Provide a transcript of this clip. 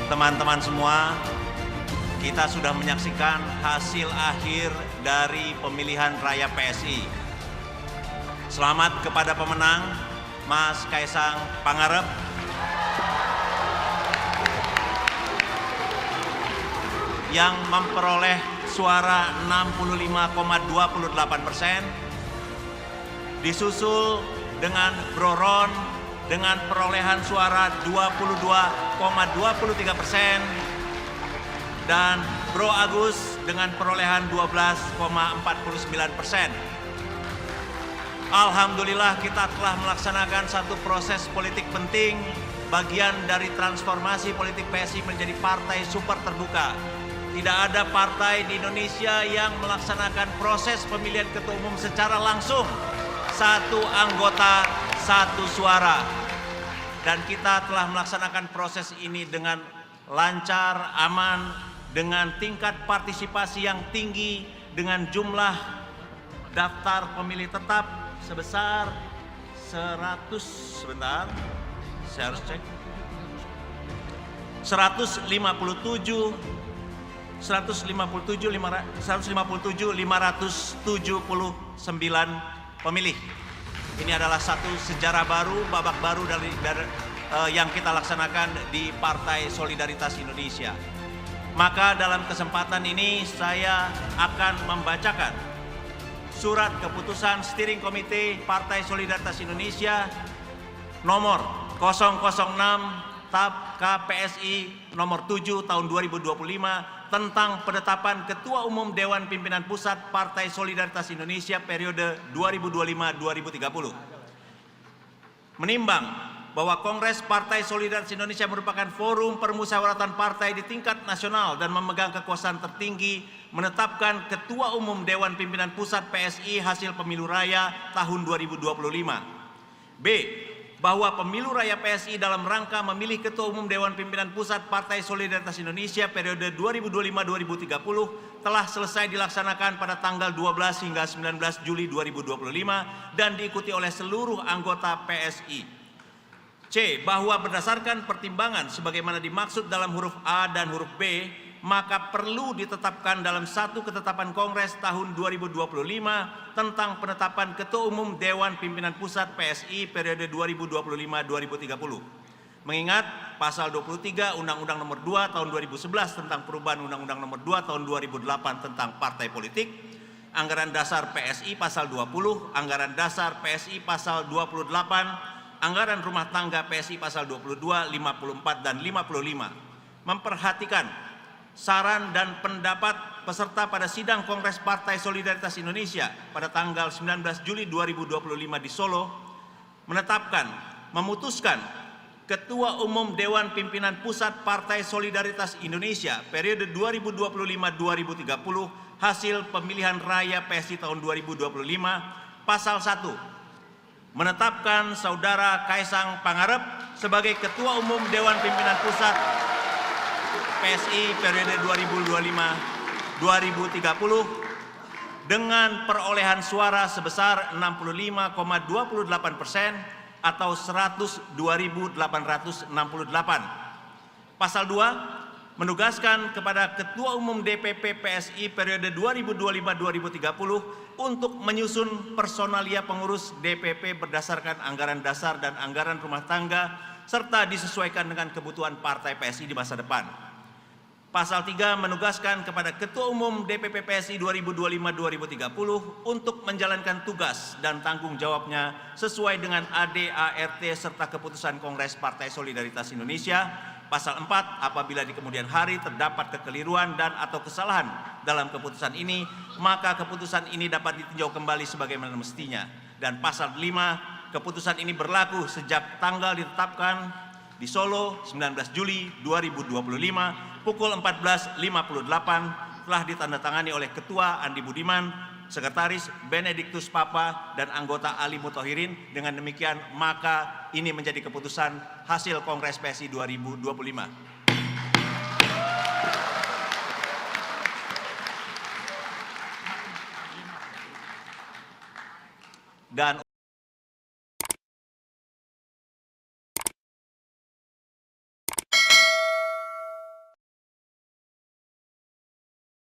teman-teman semua, kita sudah menyaksikan hasil akhir dari pemilihan raya PSI. Selamat kepada pemenang, Mas Kaisang Pangarep. Yang memperoleh suara 65,28%, disusul dengan Bro Ron dengan perolehan suara 22,23% dan Bro Agus dengan perolehan 12,49%. Alhamdulillah kita telah melaksanakan satu proses politik penting, bagian dari transformasi politik PSI menjadi partai super terbuka. Tidak ada partai di Indonesia yang melaksanakan proses pemilihan ketua umum secara langsung. Satu anggota, satu suara. Dan kita telah melaksanakan proses ini dengan lancar, aman, dengan tingkat partisipasi yang tinggi, dengan jumlah daftar pemilih tetap sebesar 157.579 pemilih. Ini adalah satu sejarah baru, babak baru dari yang kita laksanakan di Partai Solidaritas Indonesia. Maka dalam kesempatan ini saya akan membacakan surat keputusan Steering Komite Partai Solidaritas Indonesia nomor 006 TAP KPSI nomor 7 tahun 2025 tentang penetapan Ketua Umum Dewan Pimpinan Pusat Partai Solidaritas Indonesia periode 2025-2030. Menimbang bahwa Kongres Partai Solidaritas Indonesia merupakan forum permusyawaratan partai di tingkat nasional dan memegang kekuasaan tertinggi menetapkan Ketua Umum Dewan Pimpinan Pusat PSI hasil pemilu raya tahun 2025. B. Bahwa pemilu raya PSI dalam rangka memilih Ketua Umum Dewan Pimpinan Pusat Partai Solidaritas Indonesia periode 2025-2030 telah selesai dilaksanakan pada tanggal 12 hingga 19 Juli 2025 dan diikuti oleh seluruh anggota PSI. C. Bahwa berdasarkan pertimbangan sebagaimana dimaksud dalam huruf A dan huruf B, maka perlu ditetapkan dalam satu ketetapan Kongres tahun 2025 tentang penetapan Ketua Umum Dewan Pimpinan Pusat PSI periode 2025-2030. Mengingat pasal 23 Undang-Undang Nomor 2 Tahun 2011 tentang perubahan Undang-Undang Nomor 2 Tahun 2008 tentang Partai Politik, Anggaran Dasar PSI pasal 20, Anggaran Dasar PSI pasal 28, Anggaran Rumah Tangga PSI pasal 22, 54 dan 55. Memperhatikan saran dan pendapat peserta pada sidang Kongres Partai Solidaritas Indonesia pada tanggal 19 Juli 2025 di Solo, memutuskan Ketua Umum Dewan Pimpinan Pusat Partai Solidaritas Indonesia periode 2025-2030 hasil pemilihan raya PSI tahun 2025, pasal 1, menetapkan Saudara Kaisang Pangarep sebagai Ketua Umum Dewan Pimpinan Pusat PSI periode 2025-2030 dengan perolehan suara sebesar 65,28% atau 102.868. Pasal 2, menugaskan kepada Ketua Umum DPP PSI periode 2025-2030 untuk menyusun personalia pengurus DPP berdasarkan anggaran dasar dan anggaran rumah tangga serta disesuaikan dengan kebutuhan partai PSI di masa depan. Pasal 3 menugaskan kepada Ketua Umum DPP PSI 2025-2030 untuk menjalankan tugas dan tanggung jawabnya sesuai dengan AD/ART serta keputusan Kongres Partai Solidaritas Indonesia. Pasal 4, apabila di kemudian hari terdapat kekeliruan dan atau kesalahan dalam keputusan ini, maka keputusan ini dapat ditinjau kembali sebagaimana mestinya. Dan pasal 5, keputusan ini berlaku sejak tanggal ditetapkan di Solo 19 Juli 2025 pukul 14.58 telah ditandatangani oleh Ketua Andi Budiman, Sekretaris Benediktus Papa, dan anggota Ali Muthahirin. Dengan demikian, maka ini menjadi keputusan hasil Kongres PSI 2025. Dan